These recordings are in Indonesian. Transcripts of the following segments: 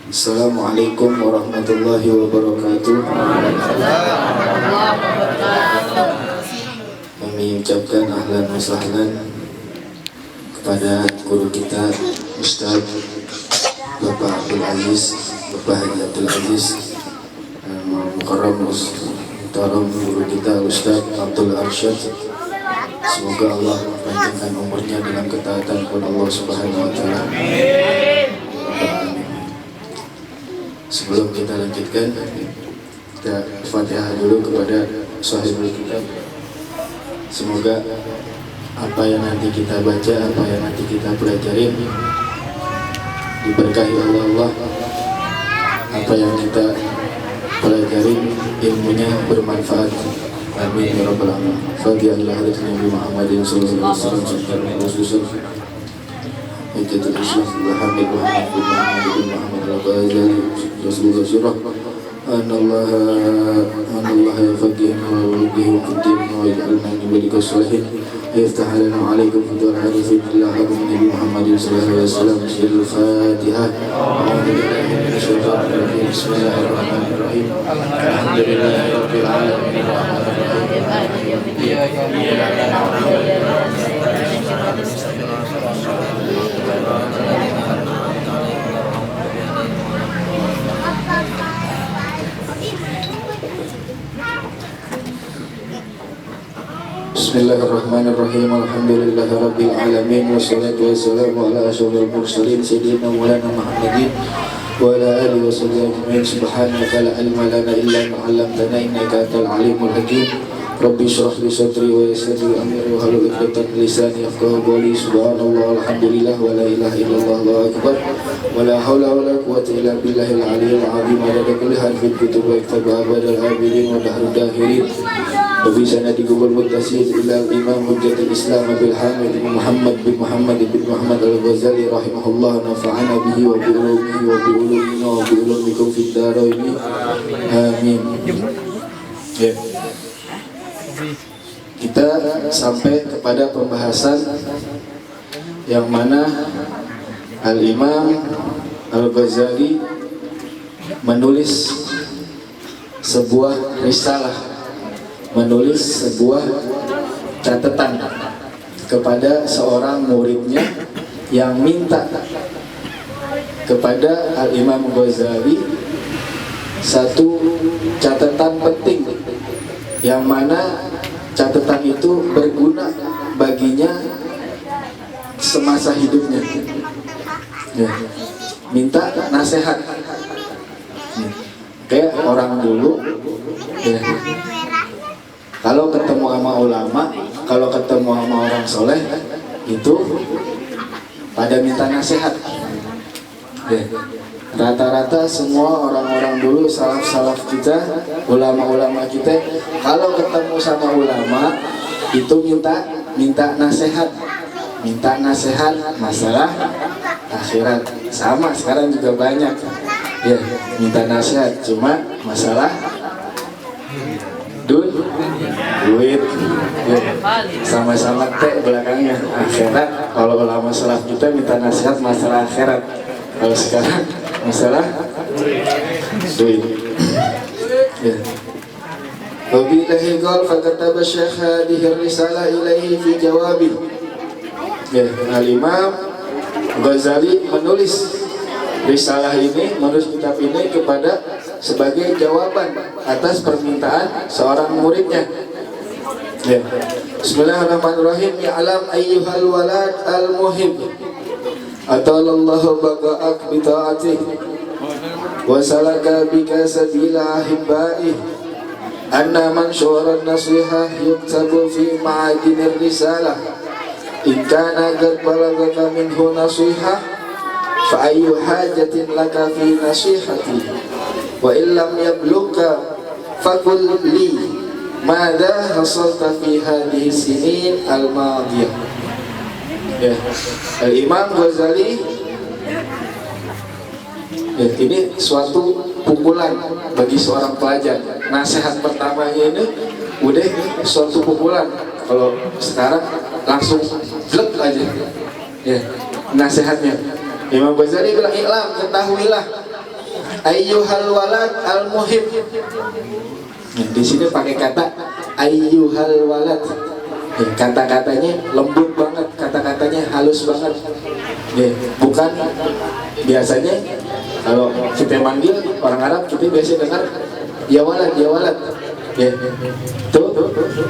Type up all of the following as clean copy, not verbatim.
Assalamualaikum warahmatullahi wabarakatuh. Kami ucapkan ahlan wa sahlan kepada guru kita Ustaz Bapak Abdul Aziz, Bapak Haji Abdul Aziz Mukarram Muhtaram, guru kita Ustaz Abdul Arsyad. Semoga Allah panjangkan umurnya dalam ketaatan kepada Allah Subhanahu wa taala. Sebelum kita lanjutkan, kita Fatihah dulu kepada sahibul kitab. Semoga apa yang nanti kita baca, apa yang nanti kita pelajarin diberkahi oleh Allah. Apa yang kita pelajarin ilmunya bermanfaat. Amin ya rabbal alamin. Fatihah Nabi Muhammadin sallallahu alaihi wasallam. Hujjatul Islam Muhammad Muhammad al-Ghazali Rasulullah Surah Anallah yafaqihna wa yuqihim fiddin wa yaj'alna min ibadika sholihin yaftah lana alaikum fidwal harifin billah Nabi Muhammadin sallallahu alaihi wasallam. Al-Fatihah. A'udzubillahi minasyaitonir rajim. Bismillahirrahmanirrahim. Alhamdulillahi rabbil alamin arrahmanir rahim. Iyyaka na'budu wa iyyaka nasta'in. Bismillahirrahmanirrahim. Alhamdulillahi rabbil alamin wassalatu wassalamu ala asyrofil mursalin sayyidina Maulana Muhammadin wa ala alihi wasahbihi ajmain. Subhanaka la ilma lana illa ma 'allamtana innaka antal alimul hakim. Rabbi shrah li sadri wa yassir li amri wa hlul 'uqdatam min lisani yafqahu qawli. Subhanallah walhamdulillah wa la ilaha illallah Allahu akbar wa la haula wa la quwwata illa billahil aliyyil azim. Adada kulli harfin kutub wa kitabu abadal abidin wa dahrud dahirin. Wa bi sanadi gubul muttasil ila imam hujjatul islam Abil Hamid Muhammad bin Muhammad bin Muhammad al-Ghazali rahimahullah, nafa'ana bihi wa bi ulumihi wa bi ulumina wa bi ulumikum fid dharain. Amin. Ya. Kita sampai kepada pembahasan yang mana Al-Imam Al-Ghazali menulis sebuah risalah, menulis sebuah catatan kepada seorang muridnya yang minta kepada Al-Imam Ghazali satu catatan penting, yang mana catatan itu berguna baginya semasa hidupnya. Ya. Minta nasihat. Ya. Kayak orang dulu, ya. Kalau ketemu sama ulama, kalau ketemu sama orang soleh, itu pada minta nasihat. Ya. Rata-rata semua orang-orang dulu, salaf-salaf kita, ulama-ulama kita, kalau ketemu sama ulama itu minta nasihat, masalah akhirat. Sama sekarang juga banyak, ya, minta nasihat, cuma masalah duit, ya. Sama-sama teh belakangnya akhirat. Kalau ulama salaf kita minta nasihat masalah akhirat, kalau sekarang masalah duit. Ya. Wabillahi qal fakataba Syekh hadhihi risalah ilaihi fi jawabi. Ya, Al-Imam Ghazali menulis risalah ini, menulis kitab ini kepada sebagai jawaban atas permintaan seorang muridnya. Ya. Bismillahirrahmanirrahim. Ya'lam ayyuhal walad al-muhib atalallahu baga'ak bita'atih wa salaka bika sabila ahibbaih anna mansyuran nasihah yuktabu fi ma'adinir risalah in kana qad balagaka minhu nasihah fa ayyu hajatin laka fi nasihati wa illam yablugka faqul li madha hasalta fi hadhihi sinin al-madiyah. Ya, Al-Imam Ghazali, ya, ini suatu pukulan bagi seorang pelajar. Nasihat pertamanya ini udah suatu pukulan. Kalau sekarang langsung flek aja, ya, nasihatnya. Imam Ghazali bilang, "I'lam, ketahuilah ayyuhal walad al muhib. Nah, di sini pakai kata ayyuhal walad. Ya, kata-katanya lembut banget, kata-katanya halus banget. Ya, bukan biasanya kalau kita manggil orang Arab kita biasa dengar ya walad, ya walad. Ya, tuh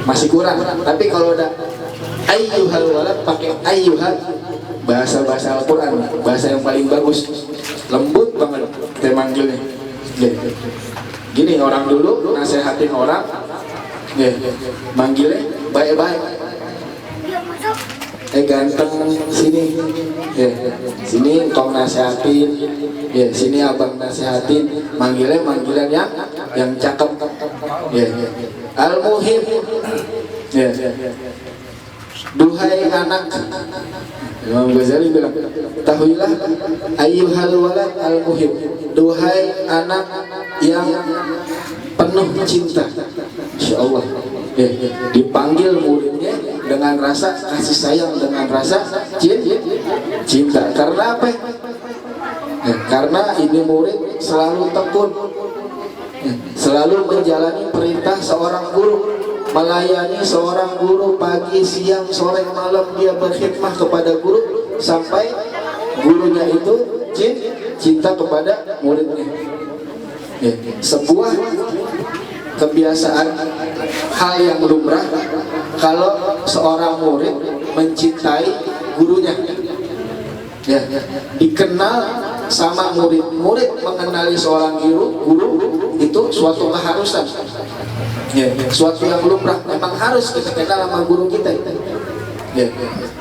masih kurang. Tapi kalau udah ayyuhal walad pakai ayyuhal, bahasa Al-Quran, bahasa yang paling bagus, lembut banget kita manggilnya. Ya. Gini orang dulu nasehatin orang, ya, manggilnya baik-baik. Ganteng sini, ya, sini kau nasehatin, ya, sini abang nasehatin, manggilnya manggilan yang cakep, ya, al-muhib, ya, duhai anak. Imam Ghazali bilang, tahuilah ayyuhal walad al-muhib, duhai anak yang penuh cinta. Insya Allah, ya, dipanggil muridnya dengan rasa kasih sayang, dengan rasa cinta. Karena apa? Ya, karena ini murid selalu tekun, ya, selalu menjalani perintah seorang guru, melayani seorang guru pagi, siang, sore, malam. Dia berkhidmah kepada guru sampai gurunya itu cinta kepada muridnya. Ya, sebuah kebiasaan, hal yang lumrah kalau seorang murid mencintai gurunya. Ya, dikenal sama murid mengenali seorang guru itu suatu keharusan. Ya, suatu yang lumrah, memang harus kita kenal sama guru kita. Ya,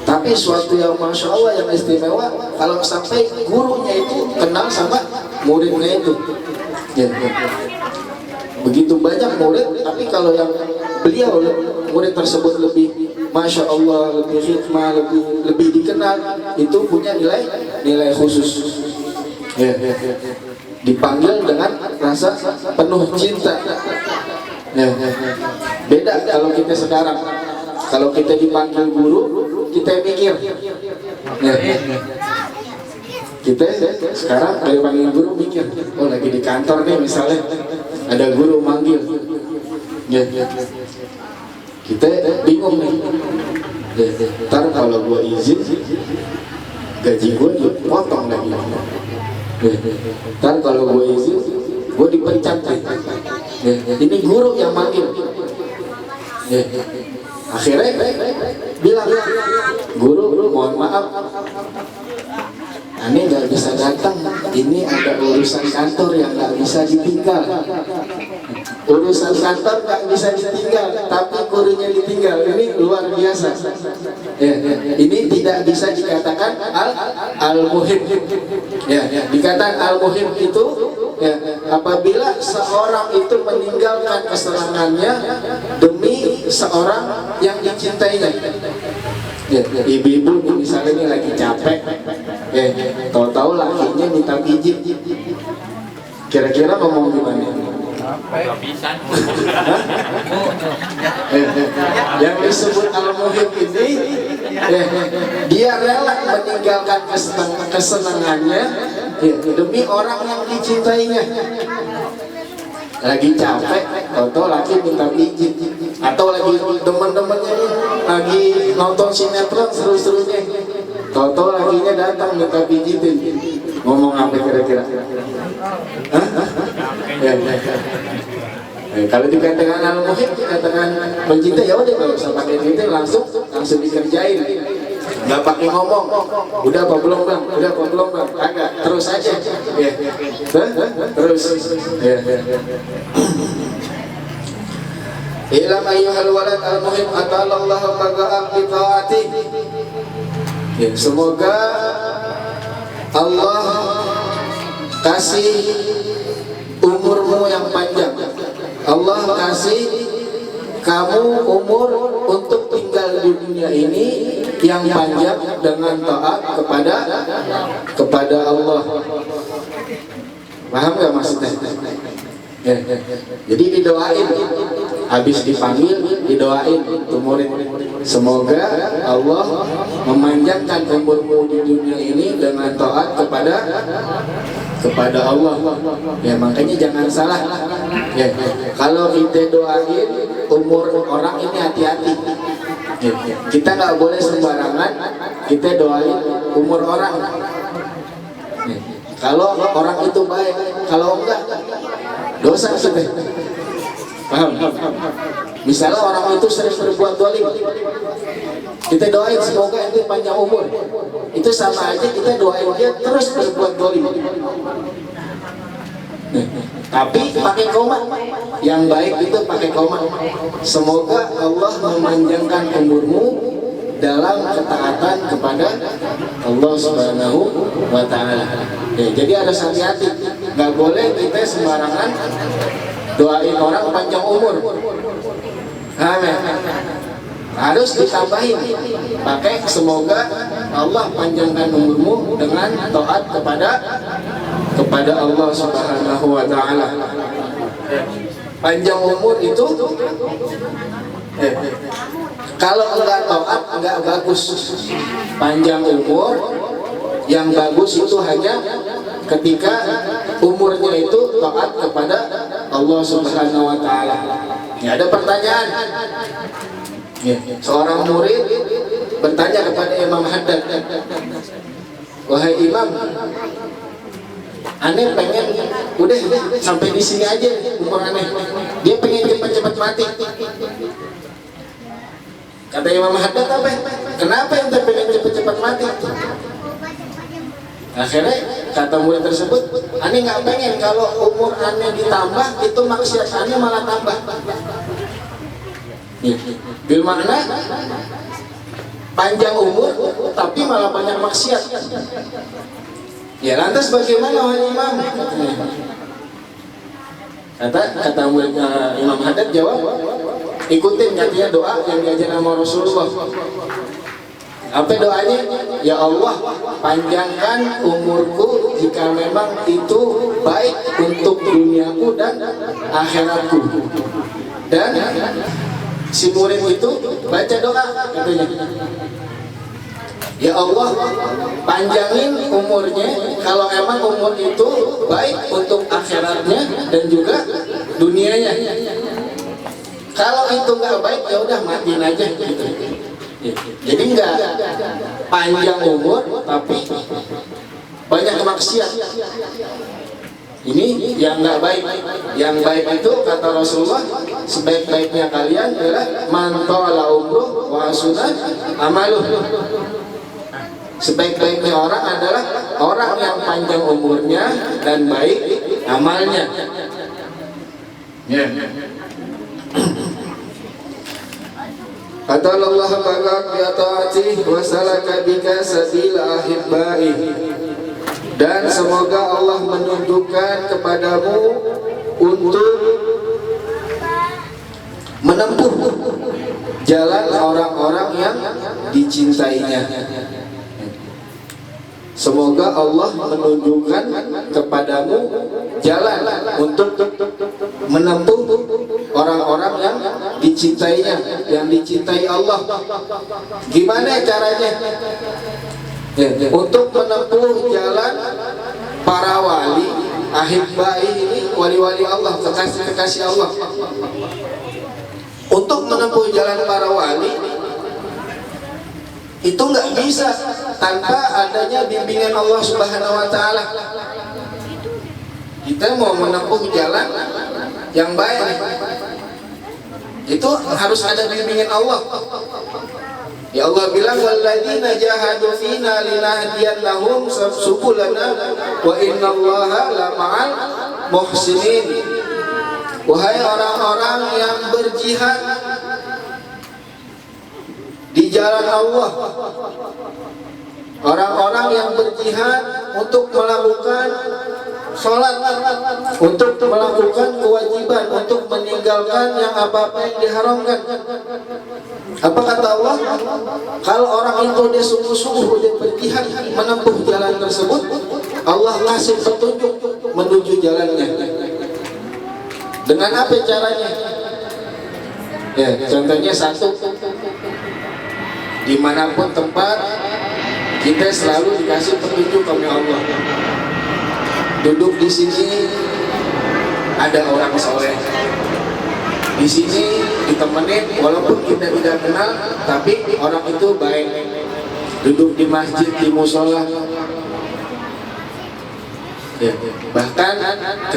tapi suatu yang masya Allah, yang istimewa kalau sampai gurunya itu kenal sama muridnya itu. Ya, begitu banyak murid, tapi kalau yang beliau murid tersebut lebih masya Allah, lebih hikmah, lebih dikenal, itu punya nilai khusus. Ya, dipanggil dengan rasa penuh cinta. Ya, beda kalau kita sekarang, kalau kita dipanggil guru, kita mikir. Ya, kita sekarang kalau panggil guru mikir, oh lagi di kantor nih misalnya, ada guru manggil. Ya, kita bingung nih. Ya, ntar kalau gua izin, gaji gua dipotong lagi. Ya, ntar kalau gua izin, gua dipecat. Ya, ini guru yang manggil. Ya, akhirnya bilang, guru mohon maaf, ini nggak bisa datang, ini ada urusan kantor yang nggak bisa ditinggal. Urusan kantor nggak bisa ditinggal, tapi gurunya ditinggal. Ini luar biasa. Ya, ini tidak bisa dikatakan al-muhib. Ya, dikatakan al-muhib itu, ya, apabila seorang itu meninggalkan kesenangannya demi seorang yang dicintainya. Ya, ibu-ibu misalnya ini lagi capek, ya, tahu-tahu lakinya minta pijit, kira-kira ngomong gimana? Gak bisa. Yang disebut al-muhib ini, ya, dia rela meninggalkan kesenangannya, ya, demi orang yang dicintainya. Lagi capek, atau lagi minta pijit, atau lagi teman-temannya lagi nonton sinetron seru-serunya, tahu-tahu lakinya datang minta pijitin. Ngomong apa kira-kira? Ya, kalau dikatakan al-muhib, dikatakan mencinta, ya udah nggak usah pakai detail, langsung dikerjain, nggak pakai ngomong. Udah apa belum bang? Udah apa belum bang? Agak terus aja. Ya, terus. Ya. Ilam ayyuhal walad al-muhib atalallahu taga'am bi ta'ati. Ya, semoga Allah kasih umurmu yang panjang. Allah kasih kamu umur untuk tinggal di dunia ini yang panjang dengan taat kepada Allah. Paham gak maksudnya? Ya. Jadi didoain, habis dipanggil didoain untuk murid, semoga Allah memanjangkan umurmu di dunia ini dengan taat kepada Allah. Ya makanya jangan salah. Ya, kalau kita doain umur orang ini hati-hati. Ya, kita nggak boleh sembarangan kita doain umur orang. Ya, kalau orang itu baik, kalau enggak dosa sudah. Paham? Misalnya orang itu sering berbuat zalim, kita doain semoga itu panjang umur. Itu sama aja kita doain dia terus berbuat zalim. Tapi pakai koma. Yang baik itu pakai koma. Semoga Allah memanjangkan umurmu dalam ketaatan kepada Allah Subhanahu wa Ta'ala. Ya, jadi harus hati-hati. Nggak boleh kita sembarangan doain orang panjang umur. Amin. Harus ditambahin pakai semoga Allah panjangkan umurmu dengan taat kepada Allah Subhanahu wa Ta'ala. Panjang umur itu kalau enggak taat enggak bagus. Panjang umur yang bagus itu hanya ketika umurnya itu taat kepada Allah Subhanahu wa Ta'ala. Ya, ada pertanyaan. Ya, seorang murid bertanya kepada Imam Haddad, wahai Imam, aneh pengen udah sampai di sini aja umur aneh. Dia pengen cepat-cepat mati. Kata Imam Haddad apa? Kenapa ente pengen cepat-cepat mati? Akhirnya kata murid tersebut, aneh nggak pengen kalau umur aneh ditambah itu maksiat aneh malah tambah. Bil makna panjang umur tapi malah banyak maksiat. Ya lantas bagaimana wahai Imam? Kata murid Imam Haddad jawab, ikutin katanya doa yang diajarkan sama Rasulullah. Apa doanya? Ya Allah, panjangkan umurku jika memang itu baik untuk duniaku dan akhiratku. Dan si murid itu baca doa katanya, ya Allah, panjangin umurnya kalau emang umur itu baik untuk akhiratnya dan juga dunianya. Kalau itu nggak baik ya udah matiin aja gitu. Jadi enggak panjang umur tapi banyak maksiat. Ini yang nggak baik. Yang baik itu kata Rasulullah, sebaik-baiknya kalian adalah man tala umruh wa hasunah amaluh. Sebaik-baiknya orang adalah orang yang panjang umurnya dan baik amalnya. Kata Allah Ta'ala bi ta'atih wa salaka bika sabila ahibbaih. Dan semoga Allah menunjukkan kepadamu untuk menempuh jalan orang-orang yang dicintainya. Semoga Allah menunjukkan kepadamu jalan untuk menempuh orang-orang yang dicintainya, yang dicintai Allah. Gimana caranya? Untuk menempuh jalan para wali, ahibbai ini wali-wali Allah, kekasih-kekasih Allah. Untuk menempuh jalan para wali itu nggak bisa tanpa adanya bimbingan Allah Subhanahu wa Ta'ala. Kita mau menempuh jalan yang baik, itu harus ada bimbingan Allah. Ya Allah bilang, walladzina jahadu fina linahdiyannahum subulana wa innallaha lama'al muhsinin. Wahai orang-orang yang berjihad di jalan Allah, orang-orang yang berjihad untuk melakukan sholat, untuk melakukan kewajiban, untuk meninggalkan yang apa-apa yang diharamkan. Apa kata Allah? Kalau orang itu dia sungguh-sungguh dia berjihad menempuh jalan tersebut, Allah kasih petunjuk menuju jalannya. Dengan apa caranya? Ya, contohnya satu, dimanapun tempat kita selalu dikasih petunjuk oleh Allah. duduk di sini ada orang soleh, di sini ditemenin walaupun kita tidak kenal, tapi orang itu baik. Duduk di masjid, di musola, ya. Bahkan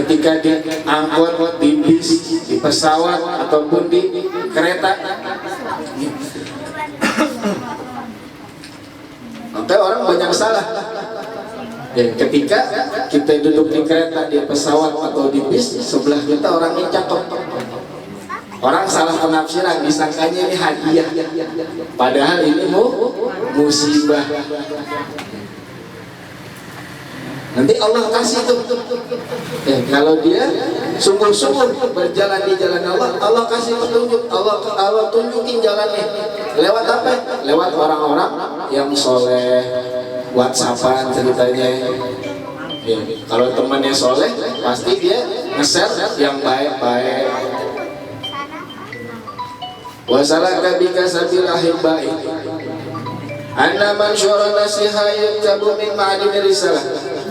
ketika di angkot, di bis, di pesawat ataupun di kereta, maka orang banyak salah. Ya, ketika kita duduk di kereta, di pesawat atau di bis, sebelah kita orangnya cakep, orang salah penafsiran, disangkanya ini hadiah, padahal ini musibah. Nanti Allah kasih tuh. Ya, kalau dia sungguh-sungguh berjalan di jalan Allah, Allah kasih petunjuk, Allah tunjukin jalannya. Lewat apa? Lewat orang-orang yang soleh, WhatsAppan ceritanya. Ya, kalau temannya soleh, pasti dia nge-share yang baik-baik. Wasalaka bika sabila hibbai anna man syura nasiha yuktabu min ma'adin risalah.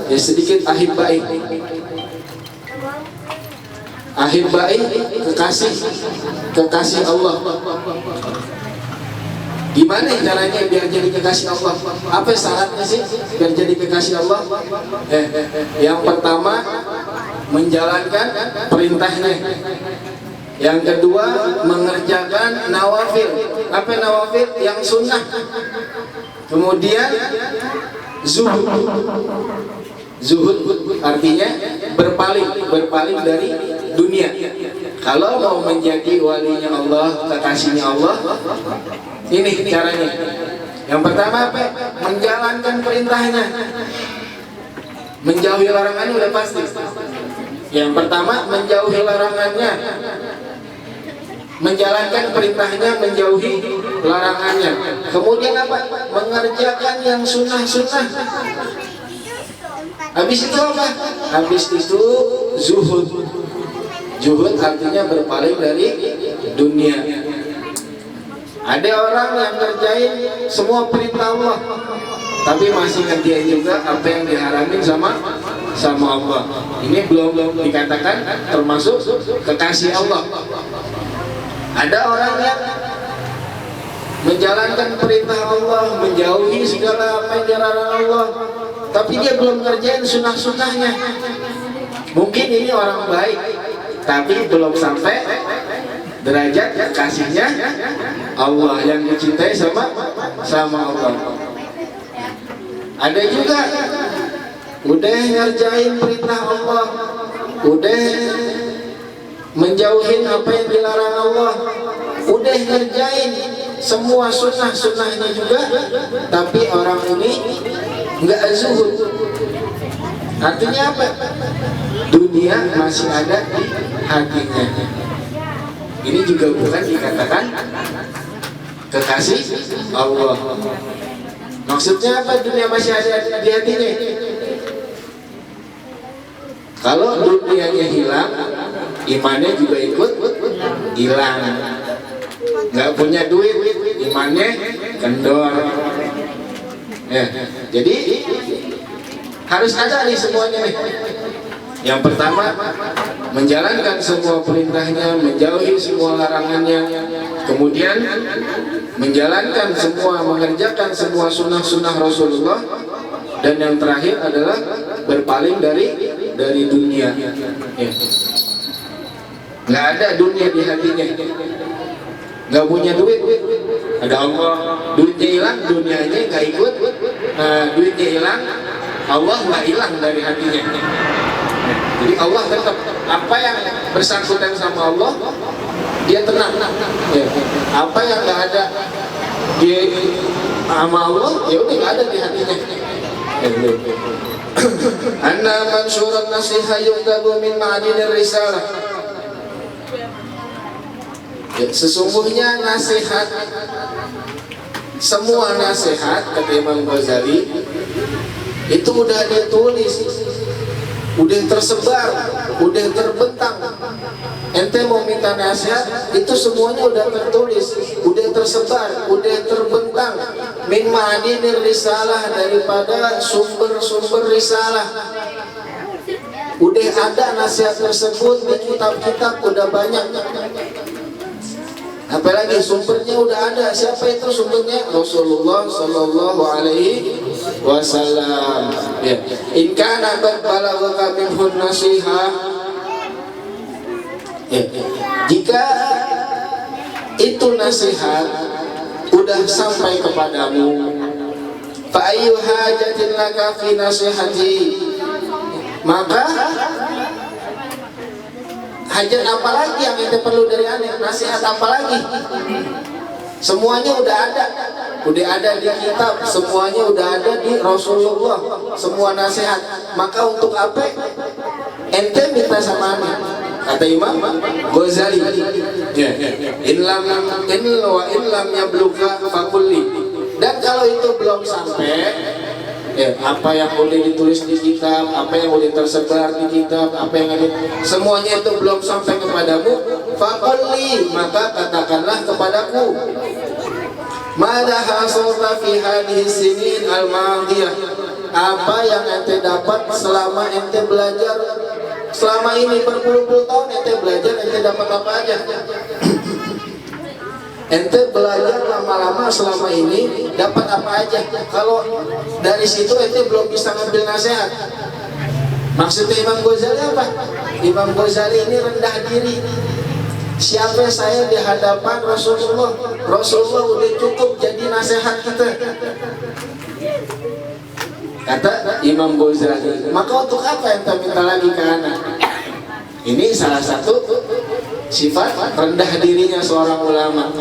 Ya, sedikit ahibbai. Ahibbai, kekasih Allah. Gimana caranya biar jadi kekasih Allah? Apa syaratnya sih biar jadi kekasih Allah? Yang pertama, menjalankan perintahnya. Yang kedua, mengerjakan nawafil. Apa nawafil? Yang sunnah. Kemudian zuhud. Zuhud artinya berpaling dari dunia. Kalau mau menjadi walinya Allah, kekasihnya Allah, ini caranya. Yang pertama apa? Menjalankan perintahnya, menjauhi larangannya, udah pasti. Yang pertama, menjauhi larangannya, menjalankan perintahnya, menjauhi larangannya. Kemudian apa? Mengerjakan yang sunnah-sunnah. Habis itu apa? Habis itu zuhud. Zuhud artinya berpaling dari dunia. Ada orang yang ngerjain semua perintah Allah, tapi masih ngerjain juga apa yang diharamin sama Allah. Ini belum dikatakan termasuk kekasih Allah. Ada orang yang menjalankan perintah Allah, menjauhi segala apa yang dilarang Allah, tapi dia belum ngerjain sunnah-sunnahnya. Mungkin ini orang baik, tapi belum sampai derajat kasihnya Allah, yang dicintai sama Allah. Ada juga udah ngerjain perintah Allah, udah menjauhin apa yang dilarang Allah, udah ngerjain semua sunnah-sunnahnya juga, tapi orang ini nggak zuhud. Artinya apa? Dunia masih ada di hatinya. Ini juga bukan dikatakan kekasih Allah. Maksudnya apa? Dunia masih ada di hatinya. Kalau dunianya hilang, imannya juga ikut hilang. Nggak punya duit, imannya kendor. Ya, jadi harus ada nih semuanya nih. Yang pertama, menjalankan semua perintahnya, menjauhi semua larangannya. Kemudian menjalankan semua, mengerjakan semua sunnah-sunnah Rasulullah. Dan yang terakhir adalah berpaling dari dunia. Ya. Nggak ada dunia di hatinya. Nggak punya duit, ada Allah, duitnya hilang, dunianya nggak ikut. Duitnya hilang, Allah nggak hilang dari hatinya. Jadi Allah tetap, apa yang bersangkutan sama Allah, dia tenang. Ya. Apa yang nggak ada dia sama Allah, ya udah nggak ada di hatinya. Anna mansyurat nasiha yuktabu min ma'adinir risalah. Ya, sesungguhnya nasihat, semua nasihat, kata Imam Ghazali, itu udah ditulis, udah tersebar, udah terbentang. Ente mau minta nasihat, itu semuanya udah tertulis, udah tersebar, udah terbentang. Min ma'adinir risalah, daripada sumber-sumber risalah. Udah ada nasihat tersebut di kitab-kitab, udah banyak. Apalagi sumbernya udah ada. Siapa itu sumbernya? Rasulullah Sallallahu Alaihi Wasallam. Ya. In kana qad balagha minhu nasihah. Ya. Jika itu nasihat udah sampai kepadamu, fa ayyu hajatin laka fi nasihati, maka hajat apa lagi yang ente perlu dari aneh? Nasihat apa lagi? Semuanya udah ada di kitab, semuanya udah ada di Rasulullah, semua nasihat. Maka untuk apa ente minta sama aneh? Kata Imam Ghazali, in lam yablugha faqulli. Dan kalau itu belum sampai, ya, apa yang boleh ditulis di kitab, apa yang boleh tersebar di kitab, apa yang ada, semuanya itu belum sampai kepadamu, faqulli, maka katakanlah kepadaku, madza hasalta fi hadhihi sinin al-madiyah, apa yang ente dapat selama ente belajar selama ini, berpuluh-puluh tahun ente belajar, ente dapat apa aja? Ente belajar lama-lama selama ini dapat apa aja? Kalau dari situ ente belum bisa ngambil nasihat. Maksudnya Imam Ghazali apa? Imam Ghazali ini rendah diri. Siapa saya di hadapan Rasulullah? Rasulullah udah cukup jadi nasihat kita. Kata Imam Ghazali. Maka untuk apa ente minta lagi ke anak? Ini salah satu sifat rendah dirinya seorang ulama.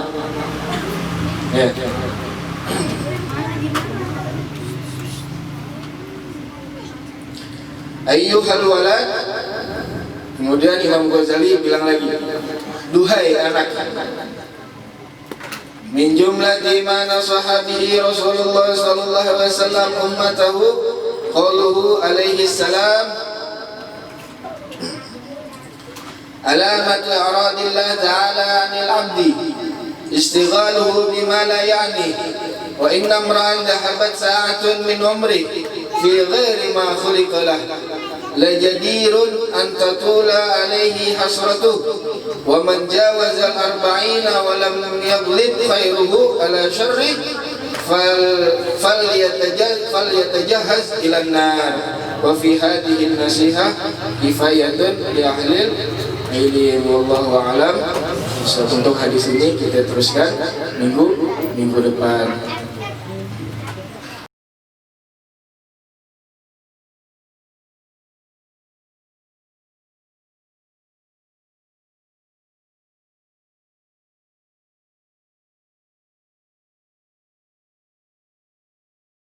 Ya. Ayyuhal walad. Kemudian Imam Ghazali bilang lagi, duhai anak, min jumlati ma nasahabihi Rasulullah sallallahu alaihi wasallam ummatahu qauluhu alaihi salam, alamatu aradillah ta'ala anil abdi istighaluhu bima la ya'ni, wa inna imra'an dhahabat sa'atun min umri fi ghairi ma khuliqa lah la jadirun an tatula alaihi hasratuh, wa man jawaza al-arba'ina wa lam yaghlib khairuhu ala syarri falyatajahhaz ila an-nar. Wa fi hadhihi an-nasihah kifayatun li ahlil ilmi, wallahu a'lam. Untuk hadis ini kita teruskan minggu depan.